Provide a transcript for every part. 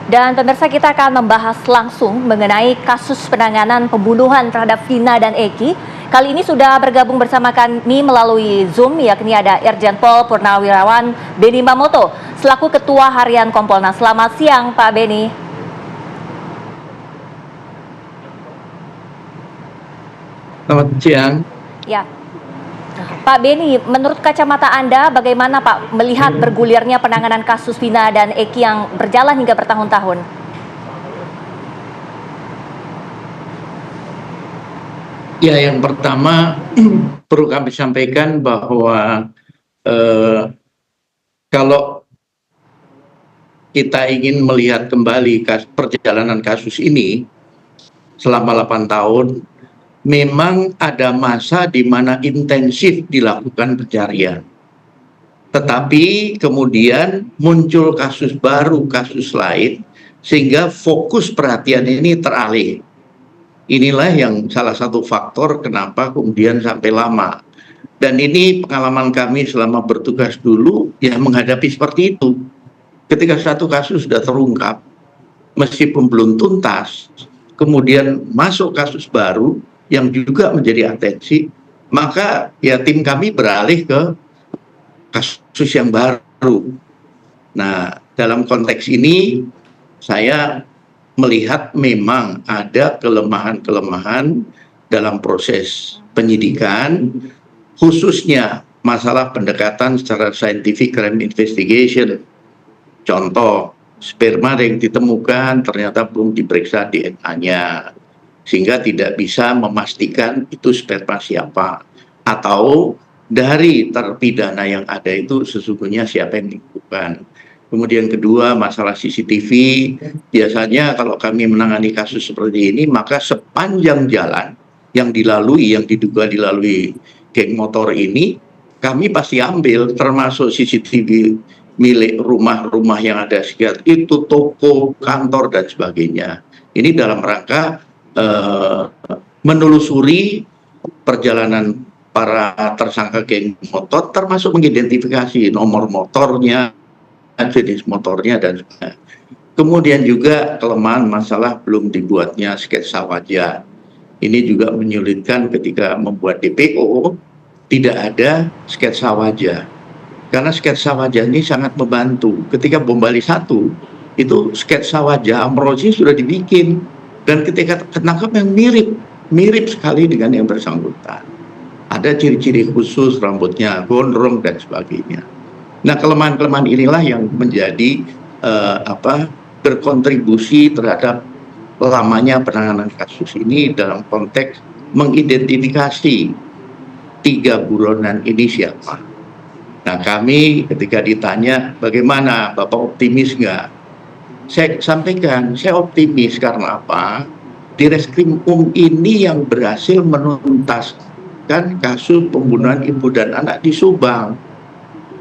Dan pemirsa, kita akan membahas langsung mengenai kasus penanganan pembunuhan terhadap Vina dan Eki. Kali ini sudah bergabung bersama kami melalui Zoom, yakni ada Irjen Pol Purnawirawan Beni Mamoto selaku Ketua Harian Kompolnas. Selamat siang Pak Beni. Selamat siang. Ya, Pak Beni, menurut kacamata Anda bagaimana Pak melihat bergulirnya penanganan kasus Vina dan Eki yang berjalan hingga bertahun-tahun? Ya, yang pertama perlu kami sampaikan bahwa kalau kita ingin melihat kembali perjalanan kasus ini selama 8 tahun, memang ada masa di mana intensif dilakukan pencarian. Tetapi kemudian muncul kasus baru, kasus lain, sehingga fokus perhatian ini teralih. Inilah yang salah satu faktor kenapa kemudian sampai lama. Dan ini pengalaman kami selama bertugas dulu, ya menghadapi seperti itu. Ketika satu kasus sudah terungkap, meskipun belum tuntas, kemudian masuk kasus baru yang juga menjadi atensi, maka ya tim kami beralih ke kasus yang baru. Nah, dalam konteks ini saya melihat memang ada kelemahan-kelemahan dalam proses penyidikan, khususnya masalah pendekatan secara scientific crime investigation. Contoh, sperma yang ditemukan ternyata belum diperiksa DNA-nya, sehingga tidak bisa memastikan itu sperma siapa, atau dari terpidana yang ada itu sesungguhnya siapa yang melakukan. Kemudian kedua, masalah CCTV. Biasanya kalau kami menangani kasus seperti ini, maka sepanjang jalan yang dilalui, yang diduga dilalui geng motor ini, kami pasti ambil, termasuk CCTV milik rumah-rumah yang ada sekitar itu, toko, kantor, dan sebagainya. Ini dalam rangka menelusuri perjalanan para tersangka geng motor, termasuk mengidentifikasi nomor motornya, jenis motornya, dan sebagainya. Kemudian juga kelemahan masalah belum dibuatnya sketsa wajah. Ini juga menyulitkan ketika membuat DPO, tidak ada sketsa wajah. Karena sketsa wajah ini sangat membantu. Ketika bom Bali 1, itu sketsa wajah Amrozi sudah dibikin. Dan ketika ketangkap yang mirip sekali dengan yang bersangkutan. Ada ciri-ciri khusus, rambutnya gondrong, dan sebagainya. Nah, kelemahan-kelemahan inilah yang menjadi berkontribusi terhadap lamanya penanganan kasus ini dalam konteks mengidentifikasi 3 buronan ini siapa. Nah, kami ketika ditanya bagaimana Bapak optimis nggak? Saya sampaikan, saya optimis karena apa? Di Reskrim ini yang berhasil menuntaskan kasus pembunuhan ibu dan anak di Subang.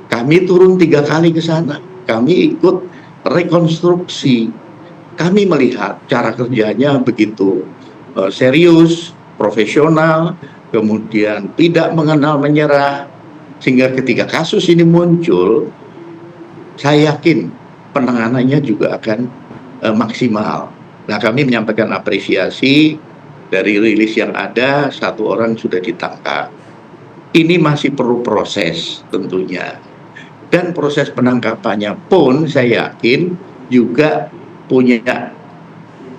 Kami turun 3 kali ke sana. Kami ikut rekonstruksi. Kami melihat cara kerjanya begitu serius, profesional, kemudian tidak mengenal menyerah. Sehingga ketika kasus ini muncul, saya yakin penanganannya juga akan maksimal. Nah, kami menyampaikan apresiasi dari rilis yang ada, 1 orang sudah ditangkap. Ini masih perlu proses tentunya. Dan proses penangkapannya pun saya yakin juga punya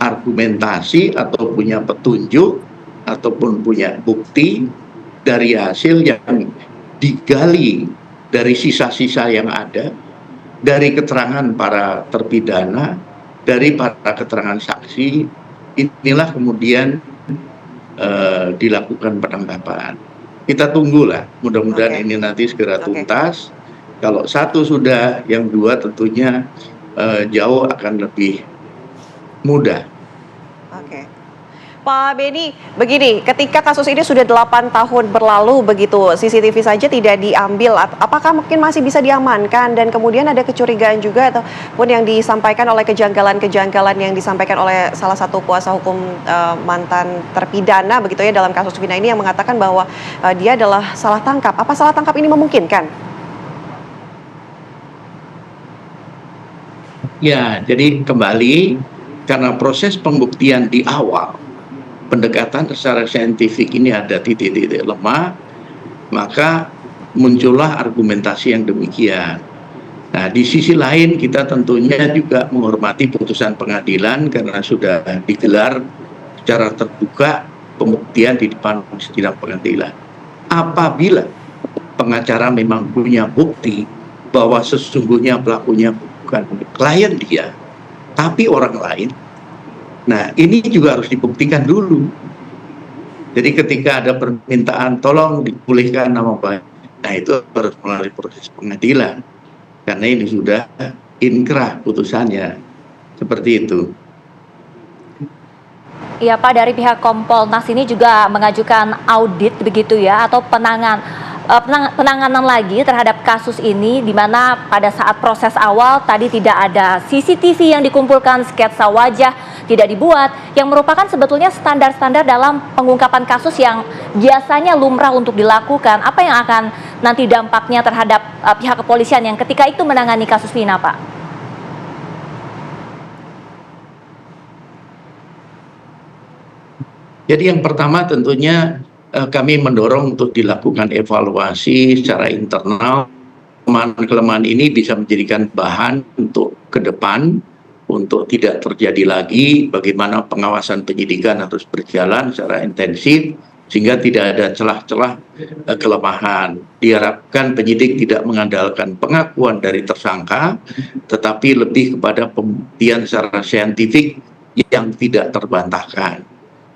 argumentasi atau punya petunjuk ataupun punya bukti dari hasil yang digali dari sisa-sisa yang ada, dari keterangan para terpidana, dari para keterangan saksi. Inilah kemudian dilakukan penangkapan. Kita tunggulah, mudah-mudahan ini nanti segera tuntas. Kalau 1 sudah, yang 2 tentunya jauh akan lebih mudah. Oke. Pak Beni, begini, ketika kasus ini sudah 8 tahun berlalu begitu, CCTV saja tidak diambil, apakah mungkin masih bisa diamankan? Dan kemudian ada kecurigaan juga ataupun yang disampaikan oleh kejanggalan-kejanggalan yang disampaikan oleh salah satu kuasa hukum mantan terpidana begitu ya dalam kasus Vina ini, yang mengatakan bahwa dia adalah salah tangkap. Apa salah tangkap ini memungkinkan? Ya, jadi kembali karena proses pembuktian di awal, pendekatan secara saintifik ini ada titik-titik lemah, maka muncullah argumentasi yang demikian. Nah, di sisi lain kita tentunya juga menghormati putusan pengadilan karena sudah digelar secara terbuka pembuktian di depan sidang pengadilan. Apabila pengacara memang punya bukti bahwa sesungguhnya pelakunya bukan klien dia, tapi orang lain, nah ini juga harus dibuktikan dulu. Jadi ketika ada permintaan tolong dipulihkan nama baik, nah itu harus melalui proses pengadilan. Karena ini sudah inkrah putusannya, seperti itu. Iya Pak, dari pihak Kompolnas ini juga mengajukan audit begitu ya, atau penanganan lagi terhadap kasus ini, di mana pada saat proses awal tadi tidak ada CCTV yang dikumpulkan, sketsa wajah tidak dibuat, yang merupakan sebetulnya standar-standar dalam pengungkapan kasus yang biasanya lumrah untuk dilakukan. Apa yang akan nanti dampaknya terhadap pihak kepolisian yang ketika itu menangani kasus Vina, Pak? Jadi yang pertama tentunya kami mendorong untuk dilakukan evaluasi secara internal. Kelemahan ini bisa menjadikan bahan untuk ke depan, untuk tidak terjadi lagi, bagaimana pengawasan penyidikan harus berjalan secara intensif, sehingga tidak ada celah-celah kelemahan. Diharapkan penyidik tidak mengandalkan pengakuan dari tersangka, tetapi lebih kepada pembuktian secara saintifik yang tidak terbantahkan,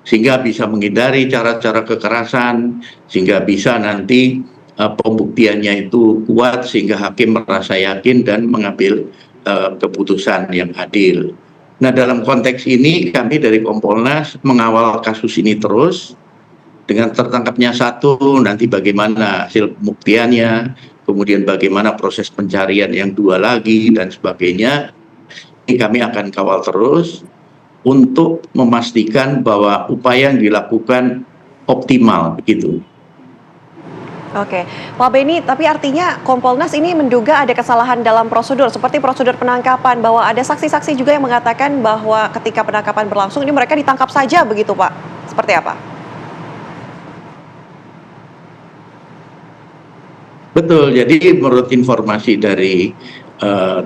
sehingga bisa menghindari cara-cara kekerasan, sehingga bisa nanti pembuktiannya itu kuat sehingga hakim merasa yakin dan mengambil keputusan yang adil. Nah, dalam konteks ini kami dari Kompolnas mengawal kasus ini terus. Dengan tertangkapnya satu, nanti bagaimana hasil pembuktiannya, kemudian bagaimana proses pencarian yang dua lagi dan sebagainya. Ini kami akan kawal terus untuk memastikan bahwa upaya yang dilakukan optimal begitu. Oke, Pak Beni, tapi artinya Kompolnas ini menduga ada kesalahan dalam prosedur, seperti prosedur penangkapan, bahwa ada saksi-saksi juga yang mengatakan bahwa ketika penangkapan berlangsung ini mereka ditangkap saja begitu, Pak? Seperti apa? Betul, jadi menurut informasi dari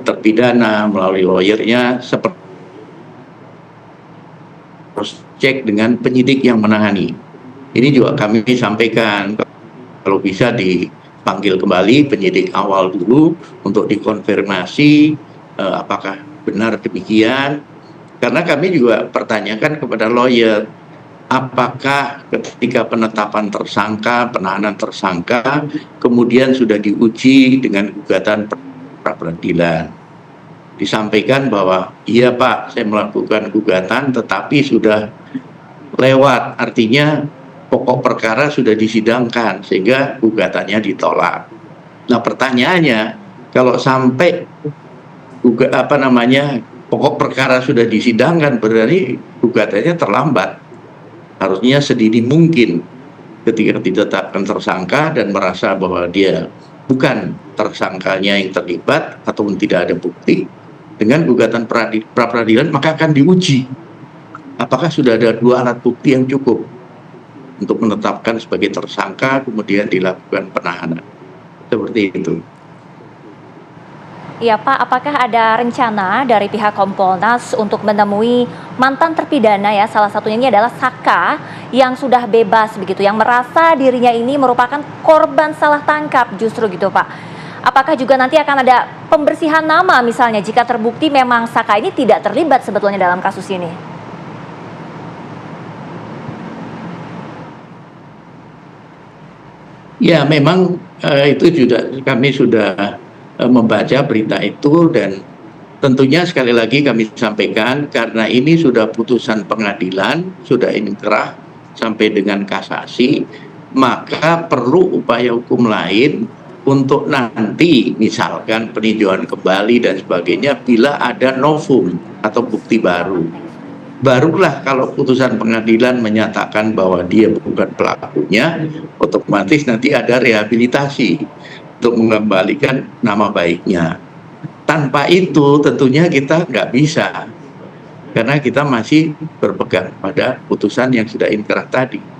terpidana melalui lawyernya, seperti harus cek dengan penyidik yang menangani. Ini juga kami sampaikan, kalau bisa dipanggil kembali penyidik awal dulu untuk dikonfirmasi apakah benar demikian. Karena kami juga pertanyakan kepada lawyer, apakah ketika penetapan tersangka, penahanan tersangka, kemudian sudah diuji dengan gugatan pra peradilan. Disampaikan bahwa iya Pak, saya melakukan gugatan tetapi sudah lewat, artinya pokok perkara sudah disidangkan sehingga gugatannya ditolak. Nah, pertanyaannya, kalau sampai pokok perkara sudah disidangkan, berarti gugatannya terlambat. Harusnya sedini mungkin ketika ditetapkan tersangka dan merasa bahwa dia bukan tersangkanya yang terlibat ataupun tidak ada bukti, dengan gugatan pra peradilan maka akan diuji apakah sudah ada dua alat bukti yang cukup untuk menetapkan sebagai tersangka kemudian dilakukan penahanan. Seperti itu. Iya Pak, apakah ada rencana dari pihak Kompolnas untuk menemui mantan terpidana ya, salah satunya ini adalah Saka yang sudah bebas begitu, yang merasa dirinya ini merupakan korban salah tangkap justru gitu Pak. Apakah juga nanti akan ada pembersihan nama misalnya jika terbukti memang Saka ini tidak terlibat sebetulnya dalam kasus ini? Ya, memang itu juga kami sudah membaca berita itu dan tentunya sekali lagi kami sampaikan karena ini sudah putusan pengadilan, sudah inkrah sampai dengan kasasi, maka perlu upaya hukum lain untuk nanti misalkan peninjauan kembali dan sebagainya bila ada novum atau bukti baru. Barulah kalau putusan pengadilan menyatakan bahwa dia bukan pelakunya, otomatis nanti ada rehabilitasi untuk mengembalikan nama baiknya. tanpa itu tentunya kita nggak bisa, karena kita masih berpegang pada putusan yang sudah inkrah tadi.